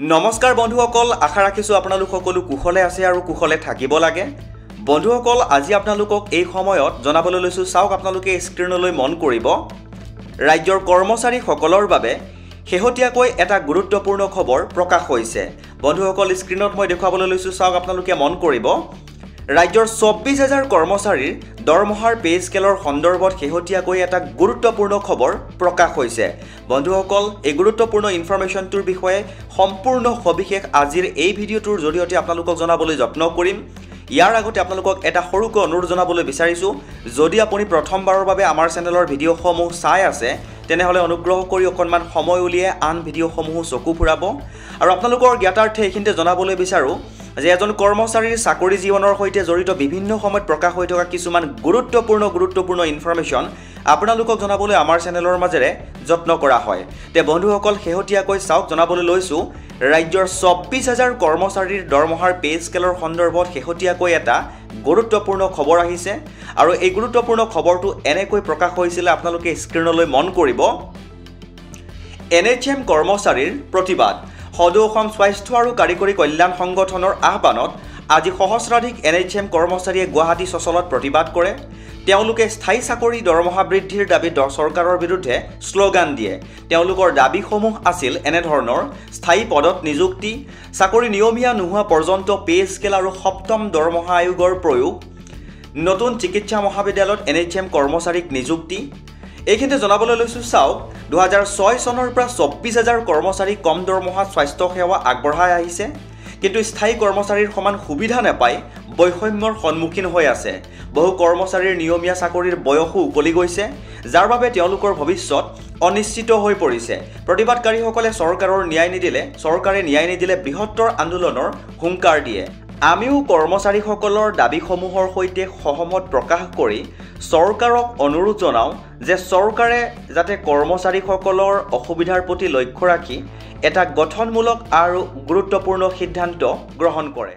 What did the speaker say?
নমস্কাৰ বন্ধুসকল, আশা ৰাখিছোঁ আপোনালোক সকলো কুশলে আছে আৰু কুশলে থাকিব লাগে। বন্ধুসকল, আজি আপোনালোকক এই সময়ত জনাবলৈ লৈছোঁ, চাওক আপোনালোকে স্ক্ৰীনলৈ মন কৰিব। ৰাজ্যৰ কৰ্মচাৰীসকলৰ বাবে শেহতীয়াকৈ এটা গুৰুত্বপূৰ্ণ খবৰ প্ৰকাশ হৈছে। বন্ধুসকল, স্ক্ৰীনত মই দেখুৱাবলৈ লৈছোঁ, চাওক আপোনালোকে মন কৰিব। ৰাজ্যৰ ২৪,০০০ কৰ্মচাৰীৰ দৰমহাৰ পে স্কেলৰ সন্দৰ্ভত শেহতীয়াকৈ এটা গুৰুত্বপূৰ্ণ খবৰ প্ৰকাশ হৈছে। বন্ধুসকল, এই গুৰুত্বপূৰ্ণ ইনফৰমেশ্যনটোৰ বিষয়ে সম্পূৰ্ণ সবিশেষ আজিৰ এই ভিডিঅ'টোৰ জৰিয়তে আপোনালোকক জনাবলৈ যত্ন কৰিম। ইয়াৰ আগতে আপোনালোকক এটা সৰুকৈ অনুৰোধ জনাবলৈ বিচাৰিছোঁ, যদি আপুনি প্ৰথমবাৰৰ বাবে আমাৰ চেনেলৰ ভিডিঅ'সমূহ চাই আছে তেনেহ'লে অনুগ্ৰহ কৰি অকণমান সময় উলিয়াই আন ভিডিঅ'সমূহো চকু ফুৰাব। আৰু আপোনালোকৰ জ্ঞাতাৰ্থে এইখিনিতে জনাবলৈ বিচাৰোঁ যে এজন কৰ্মচাৰীৰ চাকৰি জীৱনৰ সৈতে জড়িত বিভিন্ন সময়ত প্ৰকাশ হৈ থকা কিছুমান গুৰুত্বপূৰ্ণ ইনফৰমেশ্যন আপোনালোকক জনাবলৈ আমাৰ চেনেলৰ মাজেৰে যত্ন কৰা হয়। তে বন্ধুসকল, শেহতীয়াকৈ চাওক জনাবলৈ লৈছোঁ, ৰাজ্যৰ ২৪,০০০ কৰ্মচাৰীৰ দৰমহাৰ পে স্কেলৰ সন্দৰ্ভত শেহতীয়াকৈ এটা গুৰুত্বপূৰ্ণ খবৰ আহিছে। আৰু এই গুৰুত্বপূৰ্ণ খবৰটো এনেকৈ প্ৰকাশ হৈছিলে, আপোনালোকে স্ক্ৰীনলৈ মন কৰিব। NHM কৰ্মচাৰীৰ প্ৰতিবাদ। সদৌ অসম স্বাস্থ্য আৰু কাৰিকৰী কল্যাণ সংগঠনৰ আহ্বানত আজি সহস্ৰাধিক NHM কৰ্মচাৰীয়ে গুৱাহাটী চচলত প্ৰতিবাদ কৰে। তেওঁলোকে স্থায়ী চাকৰি দৰমহা বৃদ্ধিৰ দাবীত চৰকাৰৰ বিৰুদ্ধে শ্লোগান দিয়ে। তেওঁলোকৰ দাবীসমূহ আছিল এনেধৰণৰ: স্থায়ী পদত নিযুক্তি, চাকৰি নিয়মীয়া নোহোৱা পৰ্যন্ত পে স্কেল আৰু ৭ম দৰমহা আয়োগৰ প্ৰয়োগ, নতুন চিকিৎসা মহাবিদ্যালয়ত NHM কৰ্মচাৰীক নিযুক্তি। এইখিনিতে জনাবলৈ লৈছোঁ, চাওক ২০০৬ চনৰ পৰা ২৪,০০০ কৰ্মচাৰী কম দৰমহাত স্বাস্থ্য সেৱা আগবঢ়াই আহিছে, কিন্তু স্থায়ী কৰ্মচাৰীৰ সমান সুবিধা নাপাই বৈষম্যৰ সন্মুখীন হৈ আছে। বহু কৰ্মচাৰীৰ নিয়মীয়া চাকৰিৰ বয়সো উকলি গৈছে, যাৰ বাবে তেওঁলোকৰ ভৱিষ্যত অনিশ্চিত হৈ পৰিছে। প্ৰতিবাদকাৰীসকলে চৰকাৰে ন্যায় নিদিলে বৃহত্তৰ আন্দোলনৰ হুংকাৰ দিয়ে। আমিও কৰ্মচাৰীসকলৰ দাবীসমূহৰ সৈতে সহমত প্ৰকাশ কৰি চৰকাৰক অনুৰোধ জনাওঁ যে চৰকাৰে যাতে কৰ্মচাৰীসকলৰ অসুবিধাৰ প্ৰতি লক্ষ্য ৰাখি এটা গঠনমূলক আৰু গুৰুত্বপূৰ্ণ সিদ্ধান্ত গ্ৰহণ কৰে।